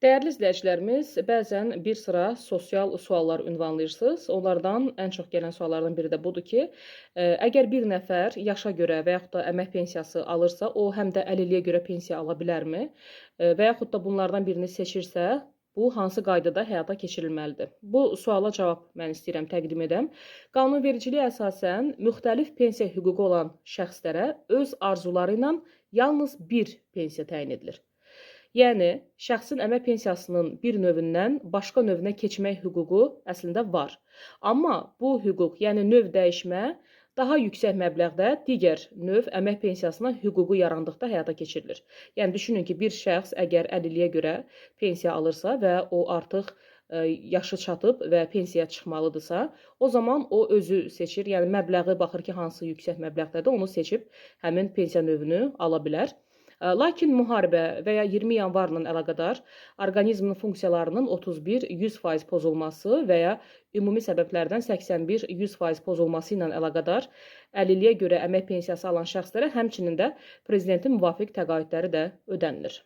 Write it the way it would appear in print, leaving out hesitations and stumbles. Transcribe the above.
Dəyərli izləyicilərimiz, bəzən bir sıra sosial suallar ünvanlayırsınız. Onlardan ən çox gələn suallardan biri də budur ki, əgər bir nəfər yaşa görə və yaxud da əmək pensiyası alırsa, o həm də əlilliyə görə pensiya ala bilərmi? Və yaxud da bunlardan birini seçirsə, bu hansı qaydada həyata keçirilməlidir? Bu suala cavab mən istəyirəm təqdim edəm. Qanunvericiliyə əsasən müxtəlif pensiya hüququ olan şəxslərə öz arzuları ilə yalnız bir pensiya təyin edilir. Yəni, şəxsin əmək pensiyasının bir növündən başqa növünə keçmək hüququ əslində var. Amma bu hüquq, yəni növ dəyişmə, daha yüksək məbləğdə digər növ əmək pensiyasına hüququ yarandıqda həyata keçirilir. Yəni, düşünün ki, bir şəxs əgər əlilliyə görə pensiya alırsa və o artıq yaşı çatıb və pensiyaya çıxmalıdırsa, o zaman o özü seçir, yəni məbləği baxır ki, hansı yüksək məbləğdədir, onu seçib həmin pensiya növünü ala bilər. Lakin müharibə və ya 20 yanvarla əlaqədar orqanizmin funksiyalarının 31-100% pozulması və ya ümumi səbəblərdən 81-100% pozulması ilə əlaqədar əlilliyə görə əmək pensiyası alan şəxslərə həmçinin də prezidentin müvafiq təqaüdləri də ödənilir.